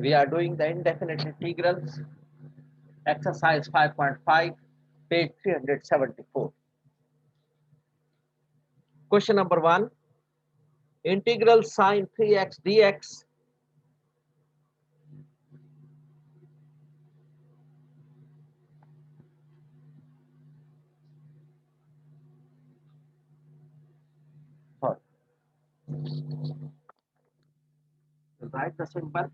We are doing the indefinite integrals, exercise 5.5, page 374. Question number 1, integral sine 3x dx sorry, write the symbol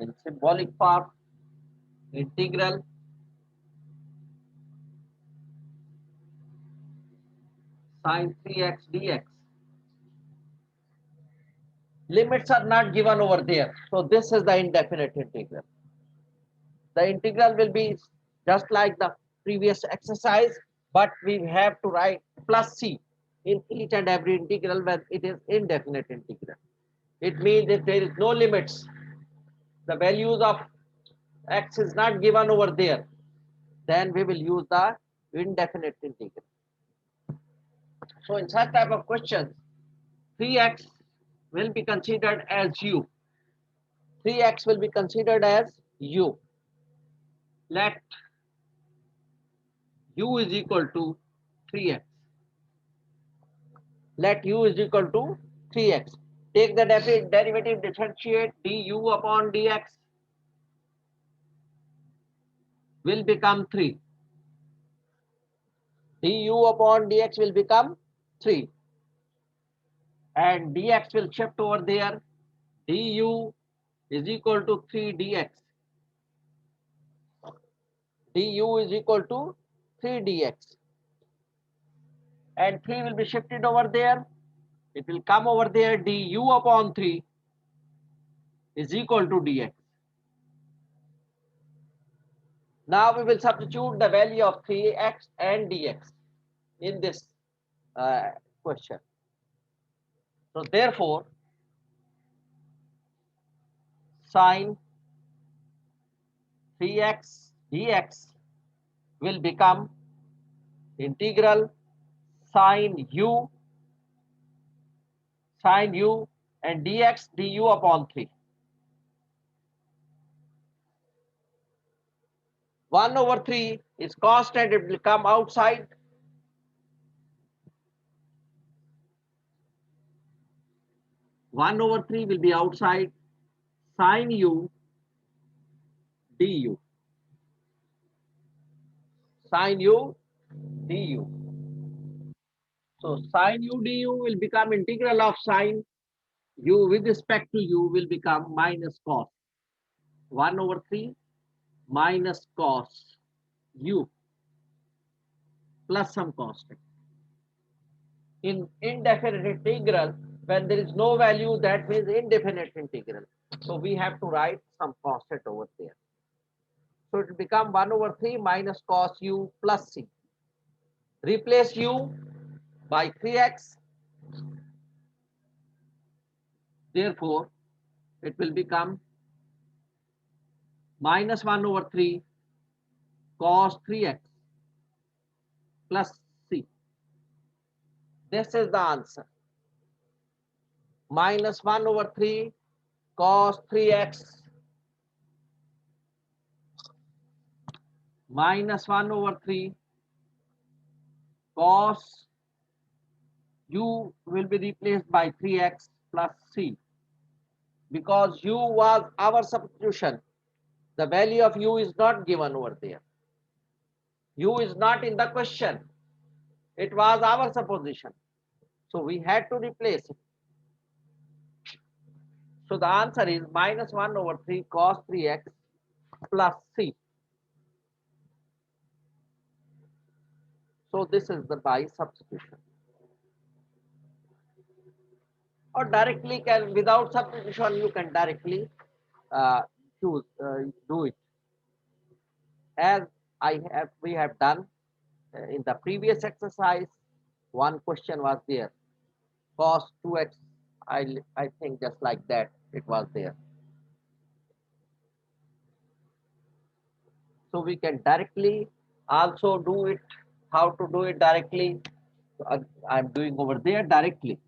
in symbolic form, integral sine 3x dx. Limits are not given over there, so this is the indefinite integral. The integral will be just like the previous exercise, but we have to write plus c in each and every integral when it is indefinite integral. It means that there is no limits. The values of x is not given over there. Then we will use the indefinite integral. So in such type of questions, 3x will be considered as u. 3x will be considered as u. Let u is equal to 3x. Let u is equal to 3x. Take the derivative, differentiate du upon dx will become 3. Du upon dx will become 3. And dx will shift over there. Du is equal to 3 dx. Du is equal to 3 dx. And 3 will be shifted over there. It will come over there. Du upon 3 is equal to dx. Now we will substitute the value of 3x and dx in this question. So therefore, sine 3x dx will become integral sine u and dx du upon 3. 1 over 3 is constant, it will come outside. One over 3 will be outside. Sine u du. Sine u du. So sine u du will become integral of sine u with respect to u will become minus cos. 1 over 3 minus cos u plus some constant. In indefinite integral, when there is no value, that means indefinite integral. So we have to write some constant over there. So it will become 1 over 3 minus cos u plus c. Replace u by 3x. Therefore, it will become minus 1 over 3 cos 3x plus c. This is the answer. Minus 1 over 3 cos 3x minus 1 over 3 cos u will be replaced by 3x plus c. Because u was our substitution, the value of u is not given over there. U is not in the question. It was our supposition. So we had to replace it. So the answer is minus 1 over 3 cos 3x plus c. So this is the by substitution. Or directly can, without substitution, you can directly uh, do it as we have done in the previous exercise. One question was there. Cos 2x, I think just like that it was there. So we can directly also do it. How to do it directly? I'm doing over there directly.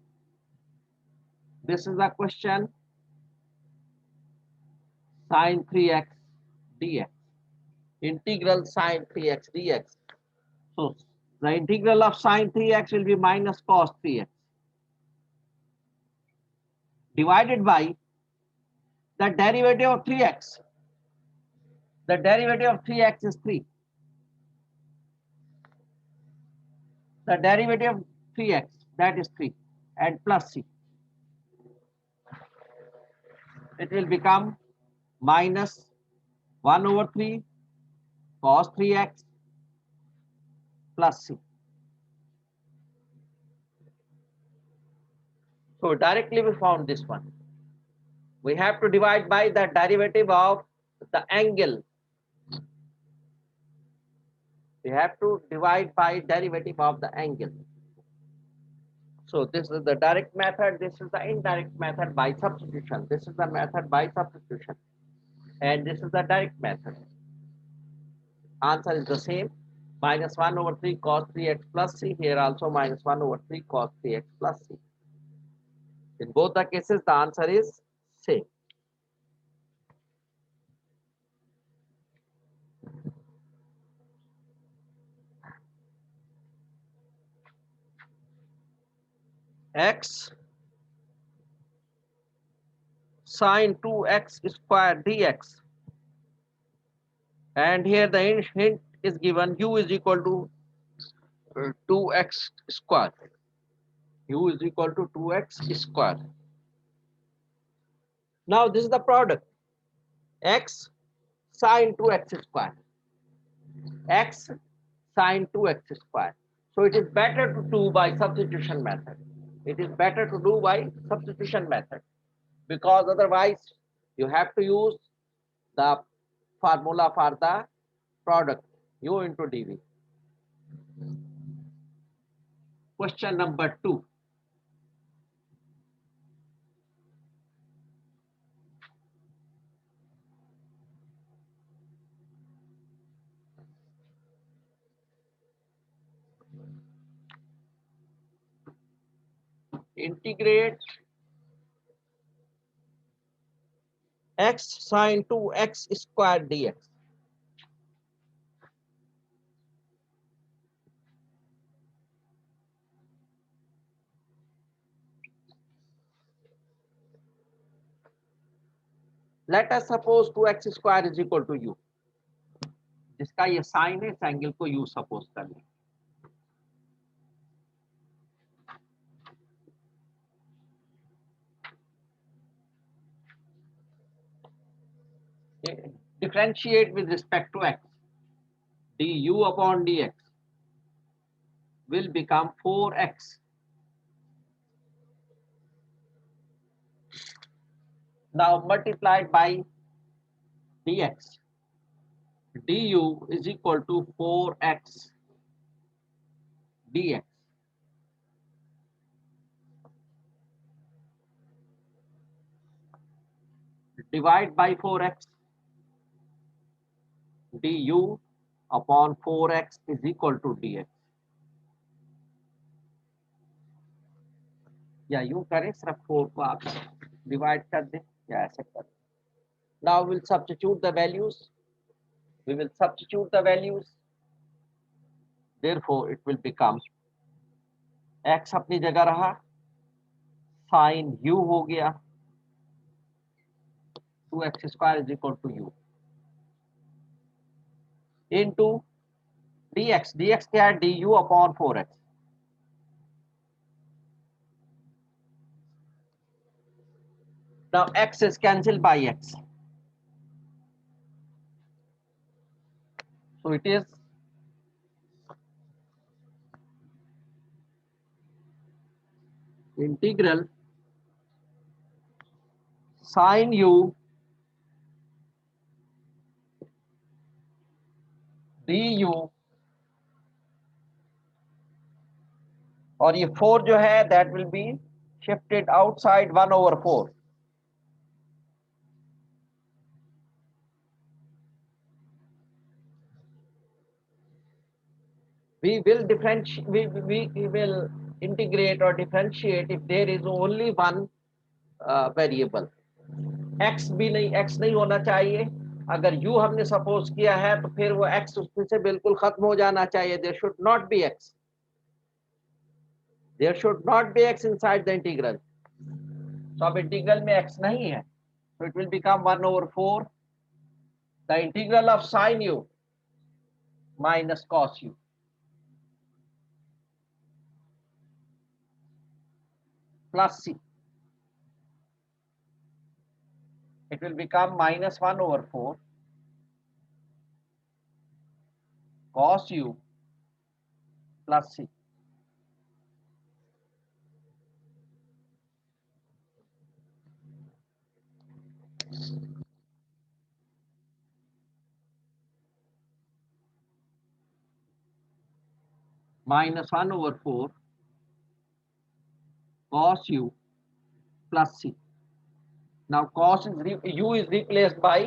This is a question, sine 3x dx. Integral sine 3x dx. So the integral of sine 3x will be minus cos 3x divided by the derivative of 3x. The derivative of 3x is 3. The derivative of 3x, that is 3, and plus c. It will become minus 1 over 3 cos 3x plus c. So directly we found this one. We have to divide by the derivative of the angle. We have to divide by derivative of the angle. So this is the direct method. This is the indirect method by substitution. This is the method by substitution. And this is the direct method. Answer is the same. Minus 1 over 3 cos 3x plus c. Here also minus 1 over 3 cos 3x plus c. In both the cases, the answer is same. X sine 2x square dx. And here the hint is given, u is equal to 2x square. U is equal to 2x square. Now this is the product. X sine 2x square. X sine 2x square. So it is better to do by substitution method. It is better to do by substitution method, because otherwise you have to use the formula for the product, u into dv. Question number 2. Integrate x sine 2x square dx. Let us suppose 2x square is equal to u. जिसका ये sign है, इस angle को u suppose कर लें. Differentiate with respect to x. Du upon dx will become 4x. Now multiplied by dx. Du is equal to 4x dx. Divide by 4x. Du upon 4x is equal to dx. या यूं करें, सिर्फ 4 को आप divide कर दें, या ऐसे कर. Now we'll substitute the values. We will substitute the values. Therefore, it will become x अपनी जगह रहा, sin u हो गया 2x square is equal to u into dx. dx क्या है? du upon 4x. Now x is cancelled by x. So it is integral sin u du और ये 4 जो है that will be shifted outside 1/4. We will differentiate, we will integrate or differentiate if there is only one variable. x भी नहीं, x नहीं होना चाहिए. अगर u हमने सपोज किया है तो फिर वो x उसमें से बिल्कुल खत्म हो जाना चाहिए. There should not be x. There should not be x inside the integral. So अब इंटीग्रल में x नहीं है, so it will become 1/4 the integral of sin u minus cos u plus c. It will become minus 1/4 cos u plus c. Minus 1/4 cos u plus c. Now cos is u is replaced by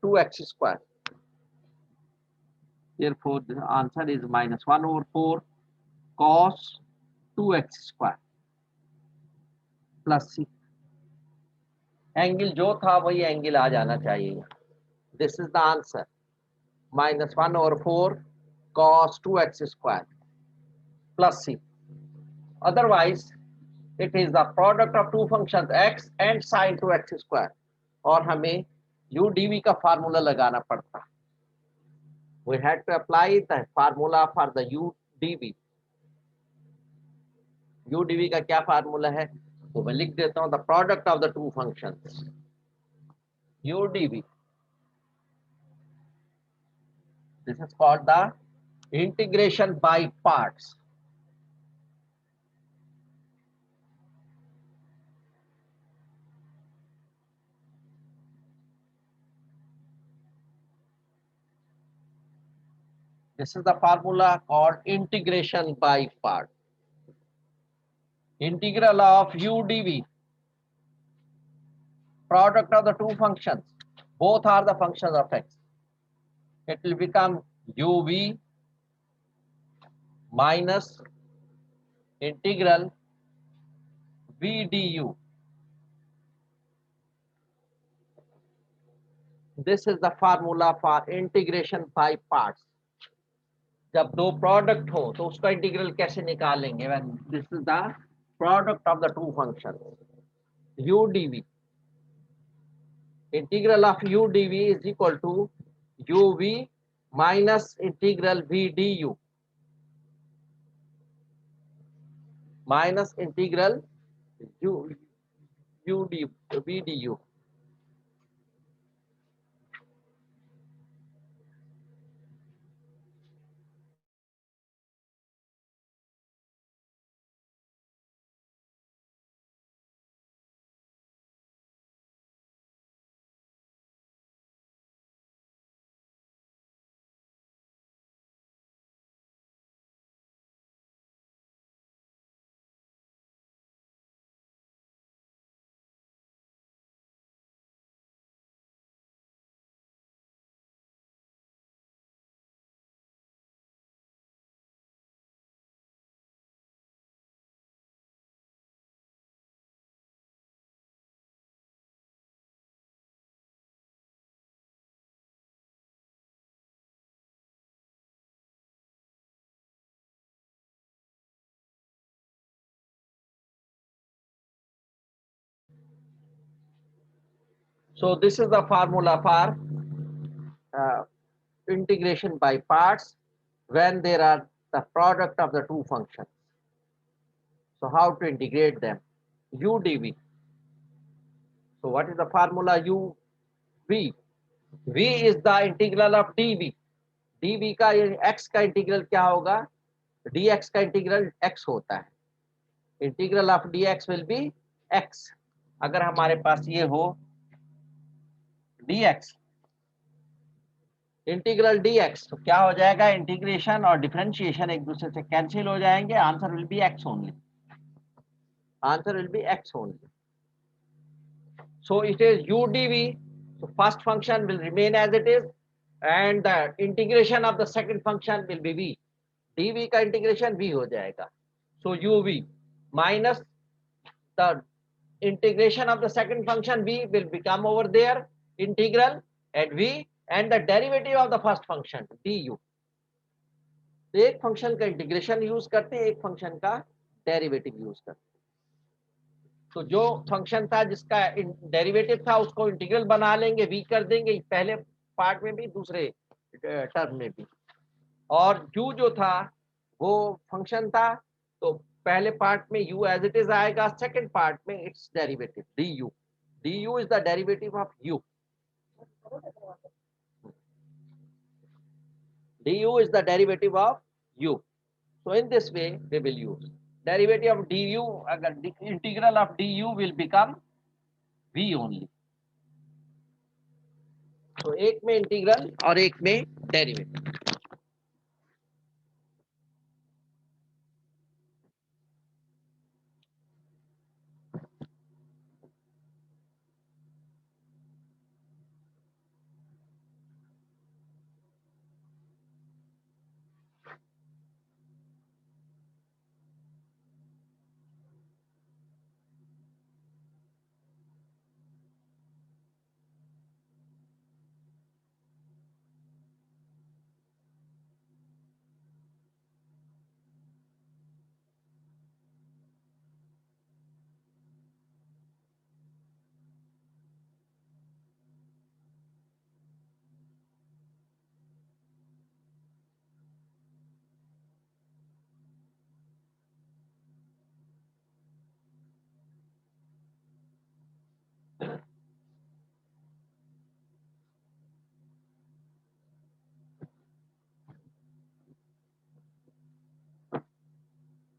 2x square. Therefore, the answer is minus 1/4 cos 2x square plus c. Angle जो था वही angle आ जाना चाहिए. This is the answer. Minus 1/4 cos 2x square plus c. Otherwise, it is the product of two functions x and sin 2x square. और हमें u dv का formula लगाना पड़ता. We had to apply the formula for the u dv. u dv का क्या formula है तो मैं लिख देता हूं. The product of the two functions u dv. This is called the integration by parts. This is the formula called integration by part. Integral of u dv, product of the two functions, both are the functions of x. It will become uv minus integral v du. This is the formula for integration by parts. जब दो product हो तो उसका integral कैसे निकालेंगे? When this is the product of the two functions, u dv. Integral of u dv is equal to uv minus integral v du minus integral u d v du. So this is the formula for integration by parts when there are the product of the two functions. So how to integrate them? U dv. So what is the formula u v? V is the integral of dv. dv का x का integral क्या होगा? dx का integral x होता है. Integral of dx will be x. अगर हमारे पास ये हो dx इंटीग्रल dx, तो क्या हो जाएगा, इंटीग्रेशन और डिफरेंशिएशन एक दूसरे से कैंसिल हो जाएंगे, answer will be x only, answer will be x only. So it is u dv, so first function will remain as it is and the integration of the second function will be v, dv का integration v हो जाएगा. So uv minus the integration of the second function v will become over there integral at v and the derivative of the first function du. तो एक function का integration use करते हैं, एक function का derivative use करते हैं. तो जो फंक्शन था जिसका डेरिवेटिव था उसको इंटीग्रल बना लेंगे, v कर देंगे पहले पार्ट में भी दूसरे टर्म में भी. और u जो था वो फंक्शन था, तो पहले पार्ट में u एज इट इज आएगा, सेकंड पार्ट में it's derivative du. du is the derivative of u. du is the derivative of u. So in this way we will use derivative of du, अगर integral of du will become v only. तो एक में integral और एक में derivative.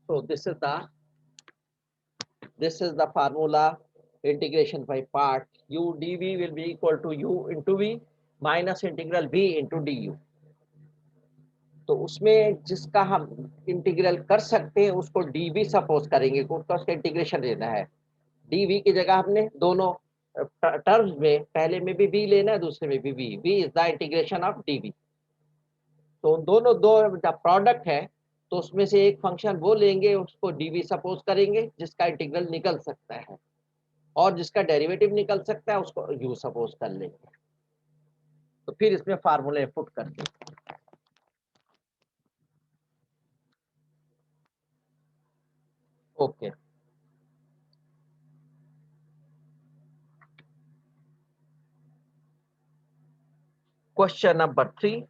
So this is the formula, integration by part. U dv will be equal to u into v minus integral v into du. तो उसमें जिसका हम इंटीग्रल कर सकते हैं उसको dv सपोज करेंगे, उसका उसका इंटीग्रेशन लेना है. dv की जगह हमने दोनों टर्म्स में पहले में भी v लेना है, दूसरे में भी v is the integration of dv. तो दोनों दो जब प्रोडक्ट है तो उसमें से एक फंक्शन वो लेंगे, उसको dv सपोज करेंगे जिसका इंटीग्रल निकल सकता है, और जिसका डेरिवेटिव निकल सकता है उसको u सपोज कर लेंगे. तो फिर इसमें फार्मूले पुट करके okay. Question number 3,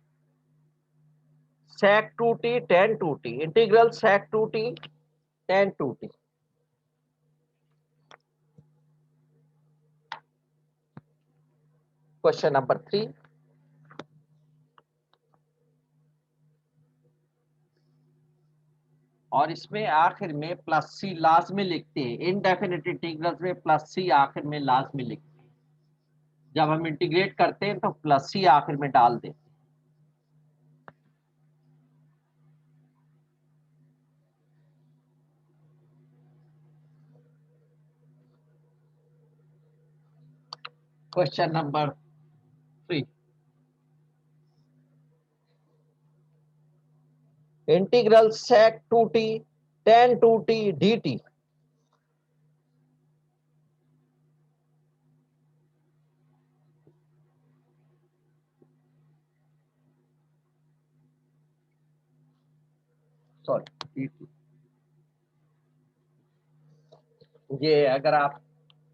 sec 2t tan 2t, integral sec 2t tan 2t. Question number 3, और इसमें आखिर में प्लस सी लाजमी लिखते हैं, इनडेफिनिट इंटीग्रल्स में प्लस सी आखिर में लाजमी लिखते हैं. जब हम इंटीग्रेट करते हैं तो प्लस सी आखिर में डाल देते हैं. Question number 3, integral sec 2t tan 2t dt. Sorry, ये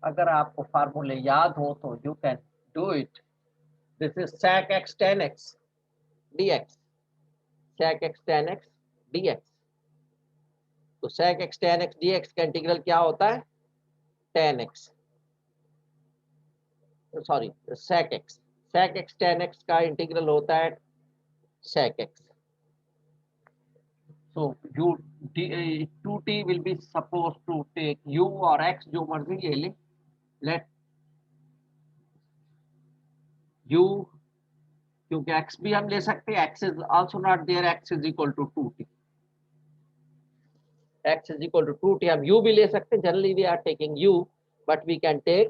अगर आपको फार्मूले याद हो तो you can do it. This is sec x tan x dx, sec x tan x dx. तो sec x tan x dx का इंटीग्रल क्या होता है, tan x, sorry sec x tan x का इंटीग्रल होता है sec x. So u 2t will be supposed to take u और x जो मर्जी ले ले. Let u क्योंकि x भी हम ले सकते हैं, x is also not there, x is equal to 2t, x is equal to 2t. हम u भी ले सकते हैं, generally we are taking u, but we can take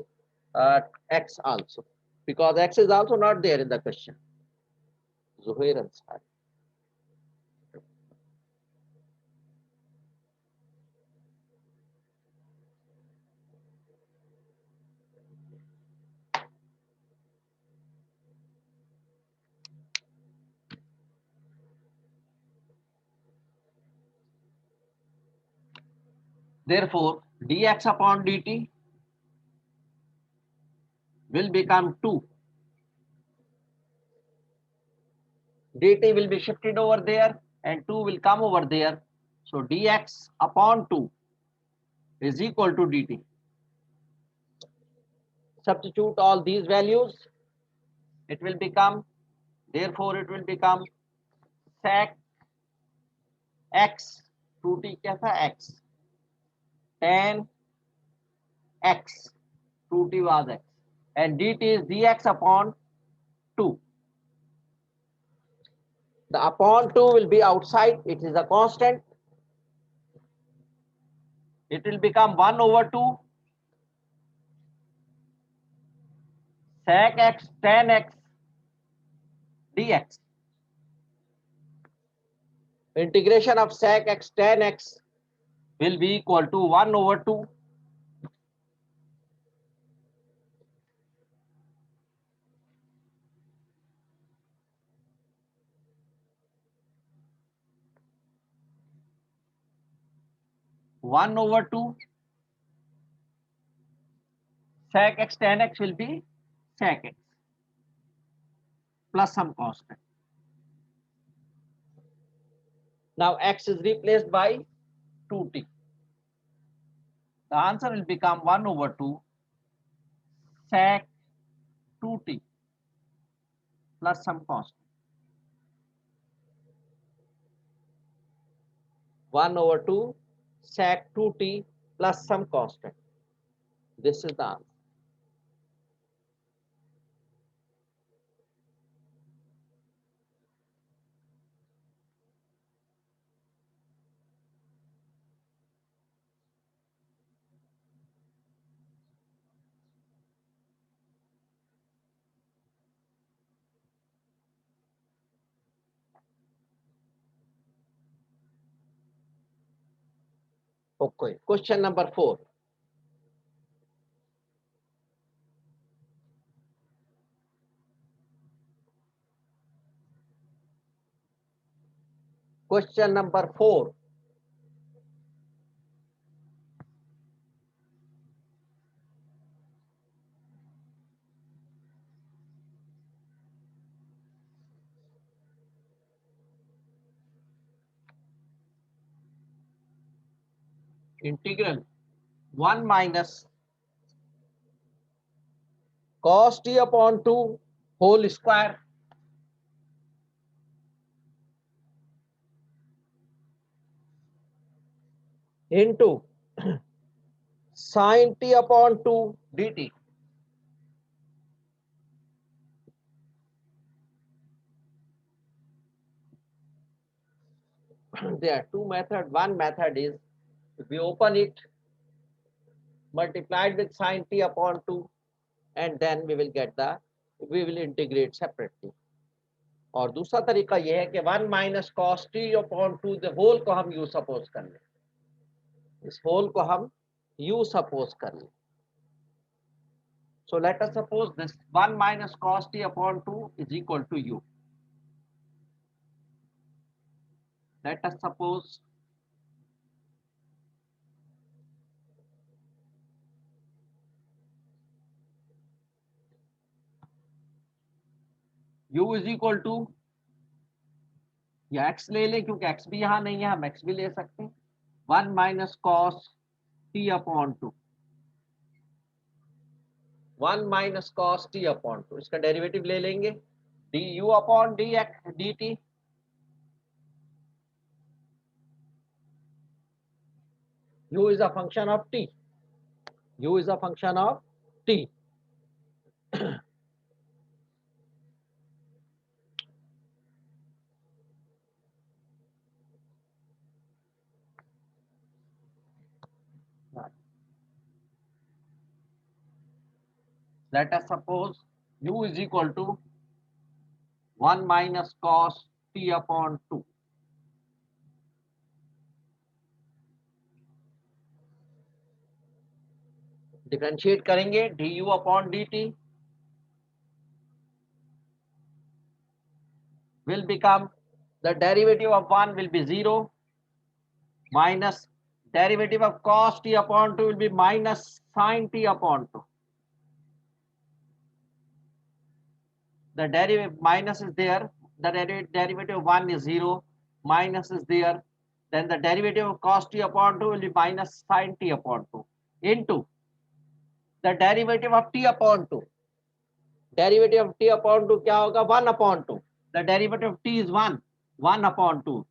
x also, because x is also not there in the question. Zuhair Ansari. Therefore, dx upon dt will become 2. dt will be shifted over there and 2 will come over there. So dx upon 2 is equal to dt. Substitute all these values. It will become, therefore it will become sec x, 2t क्या था x, tan x, 2t was x, and dt is dx upon 2. The upon 2 will be outside, it is a constant. It will become 1 over 2 sec x tan x dx. Integration of sec x tan x will be equal to 1 over 2 1 over 2 sec x tan x will be sec x plus some constant. Now x is replaced by 2t. The answer will become 1 over 2 sec 2t plus some constant. 1 over 2 sec 2t plus some constant. This is the answer. Okay, question number 4. Question number 4. Integral 1 minus cos t upon 2 whole square into sin t upon 2 dt. There are two methods. One method is, if we open it, multiplied with sin t upon 2, and then we will integrate separately. और दूसरा तरीका यह है कि 1 minus cos t upon 2 the whole को हम u suppose कर लें, इस whole को हम u suppose कर लें. So let us suppose this 1 minus cos t upon 2 is equal to u. Let us suppose u is equal to, या x ले लें क्योंकि x भी यहाँ नहीं है, हम x भी ले सकते हैं, 1 minus cos t upon 2, 1 minus cos t upon 2, इसका डेरिवेटिव ले लेंगे, du upon dx dt, u is a function of t, u is a function of t. Let us suppose u is equal to 1 minus cos t upon 2. Differentiate करेंगे du upon dt will become, the derivative of 1 will be 0 minus derivative of cos t upon 2 will be minus sin t upon 2. The derivative minus is there, the derivative of 1 is 0, minus is there, then the derivative of cos t upon 2 will be minus sin t upon 2 into the derivative of t upon 2. Derivative of t upon 2 क्या होगा? 1 upon 2. The derivative of t is 1 upon 2.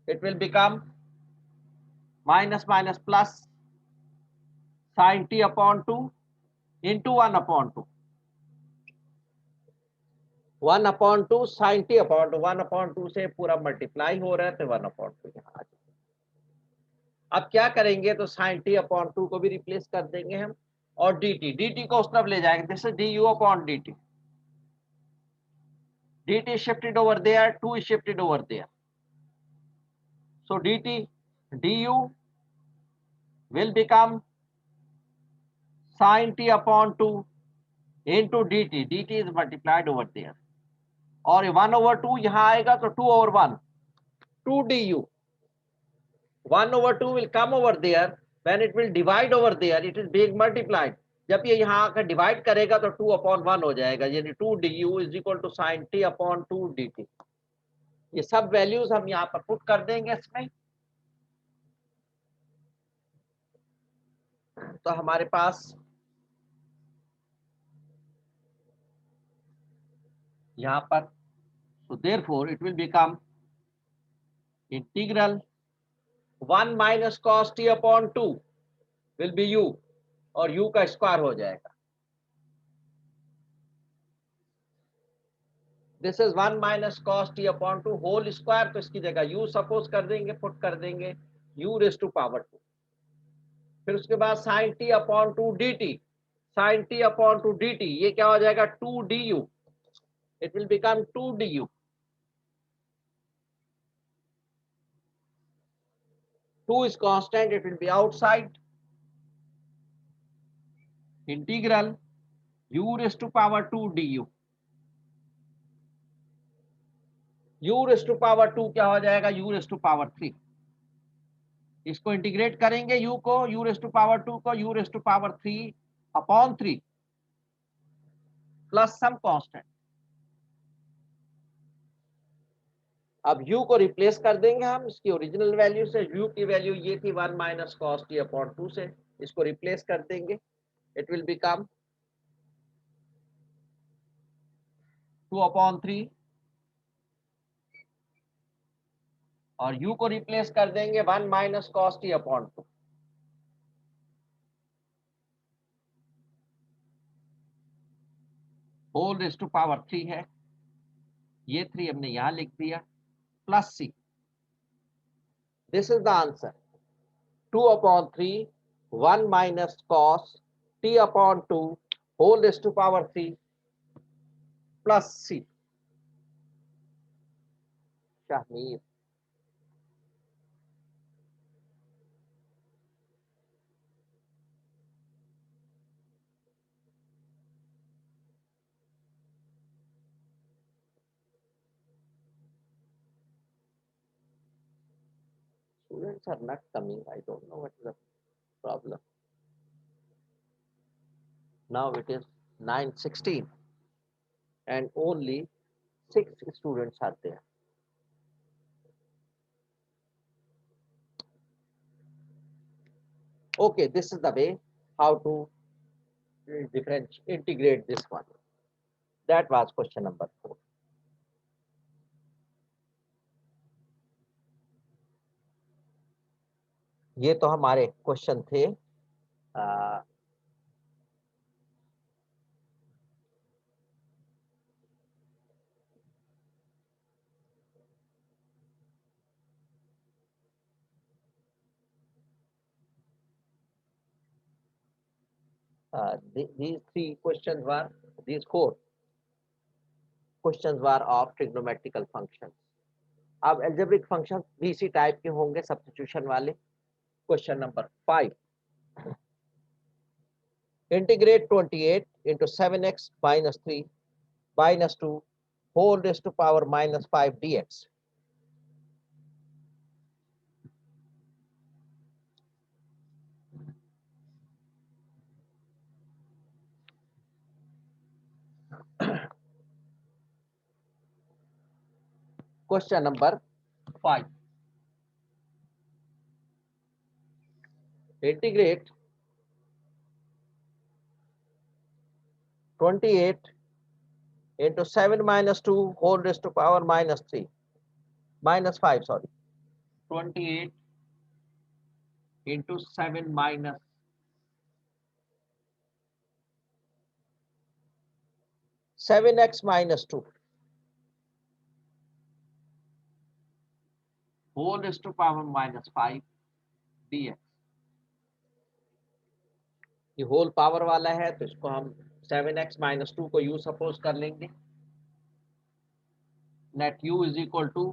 It will become minus minus plus sin t upon 2 into 1 upon 2. 1 upon 2 sin t upon 2. 1 upon 2 से पूरा multiply हो रहा है तो 1 upon 2 यहाँ आ जाएगा. अब क्या करेंगे तो sin t upon 2 को भी रिप्लेस कर देंगे हम और dt को उस तरफ ले जाएंगे. This is du upon dt. dt is shifted over there, 2 is shifted over there. So dt du will become sin t upon 2 into dt. dt is multiplied over there. और 1 over 2 यहाँ आएगा तो 2 over 1. 2 du. 1 over 2 will come over there. When it will divide over there, it is being multiplied. जब ये यहाँ आकर divide करेगा तो 2 upon 1 हो जाएगा. यानी 2 du is equal to sin t upon 2 dt. ये सब वैल्यूज हम यहाँ पर पुट कर देंगे इसमें. तो हमारे पास यहाँ पर, so therefore it will become integral 1 minus cos t upon 2 will be u और u का स्क्वायर हो जाएगा. This is 1 minus cos t upon 2 whole square. तो इसकी जगह u सपोज कर देंगे, पुट कर देंगे u रेज टू पावर 2. फिर उसके बाद sin t upon 2 dt. sin t upon 2 dt ये क्या हो जाएगा? 2 du. It will become 2 du. 2 is constant, it will be outside. Integral u raised to power 2 du. u raised to power 2 क्या हो जाएगा? u raised to power 3. इसको integrate करेंगे u को, u raised to power 2 को u raised to power 3 upon 3 plus some constant. अब u को replace कर देंगे हम इसकी ओरिजिनल वैल्यू से. u की वैल्यू ये थी 1 माइनस cos t अपॉन 2 से. इसको रिप्लेस कर देंगे. इट विल बिकम 2 अपॉन 3 और u को रिप्लेस कर देंगे 1 minus cos t upon 2. Whole raise to power 3 है. ये 3 हमने यहां लिख दिया plus c. This is the answer. 2 upon 3 1 minus cos t upon 2 whole raised to power 3 plus c. Shahmeer. Students are not coming. I don't know what is the problem. Now it is 9:16 and only 6 students are there. Okay, this is the way how to integrate this one. That was question number 4. ये तो हमारे question थे. These three questions were, these four questions were of trigonometrical functions. अब algebraic functions भी इसी type के होंगे, substitution वाले. Question number 5. Integrate 28 into 7x minus 3 minus 2 whole raised to power minus 5 dx. Question number 5. Integrate 28 into 7 minus 2 whole raised to power minus 3 minus 5, sorry. 28 into 7 minus 7x minus 2 whole raised to power minus 5 dx. ये whole power वाला है तो इसको हम 7x minus 2 को u suppose कर लेंगे. Let u is equal to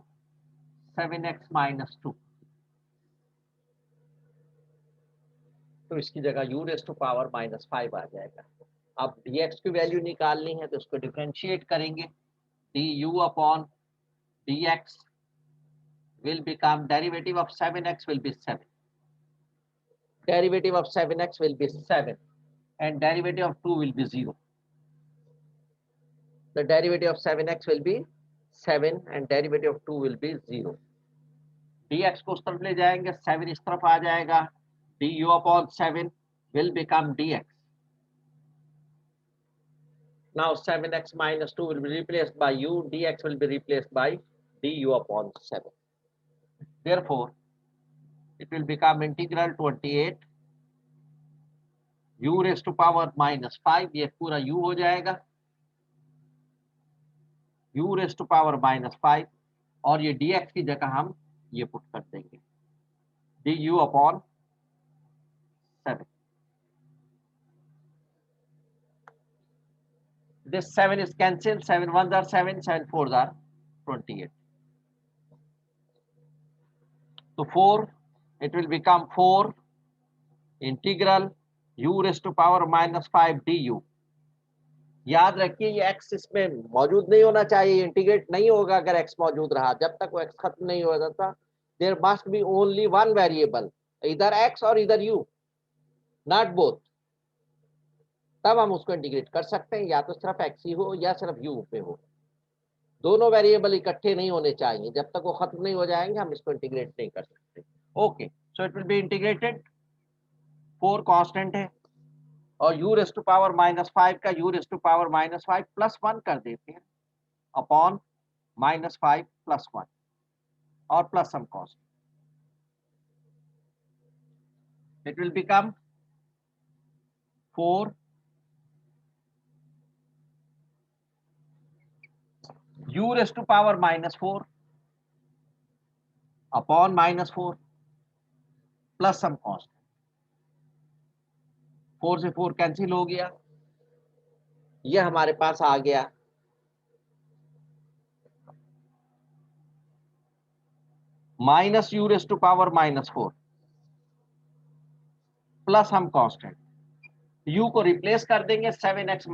7x minus 2. तो इसकी जगह u raise to power minus 5 आ जाएगा. अब dx की वैल्यू निकालनी है तो इसको डिफरेंशिएट करेंगे. du upon dx will become derivative of 7x will be 7. Derivative of 7x will be 7 and derivative of 2 will be 0. The derivative of 7x will be 7 and derivative of 2 will be 0. dx को उस तरफ ले जाएंगे, 7 इस तरफ आ जाएगा. du upon 7 will become dx. Now 7x minus 2 will be replaced by u, dx will be replaced by du upon 7. Therefore, it will become integral 28 u raised to power minus 5. ये पूरा u हो जाएगा, u raised to power minus 5 और ये dx की जगह हम ये पुट कर देंगे du upon 7. This 7 is cancelled. 7 1s are 7, 7 4s are 28. So 4, it will become 4 integral u raised to power minus 5 du. याद रखिए ये x इसमें मौजूद नहीं होना चाहिए, इंटीग्रेट नहीं होगा अगर x मौजूद रहा. जब तक वो x खत्म नहीं हो जाता, there must be only one variable, इधर x और इधर u, नॉट बोथ. तब हम उसको इंटीग्रेट कर सकते हैं, या तो सिर्फ x ही हो या सिर्फ u पे हो. दोनों वेरिएबल इकट्ठे नहीं होने चाहिए. जब तक वो खत्म नहीं हो जाएंगे हम इसको इंटीग्रेट नहीं कर सकते. Okay, so it will be integrated. 4 constant है और u raise to power minus 5 का u raise to power minus 5 plus 1 कर देते हैं अपॉन माइनस 5 प्लस 1 और plus some cost. It will become 4 u raise to power minus 4 upon minus 4 plus some cost. 4 से 4 cancel हो गया, ये हमारे पास आ गया minus u raise to power minus 4 plus हम कांस्टेंट u को रिप्लेस कर देंगे 7x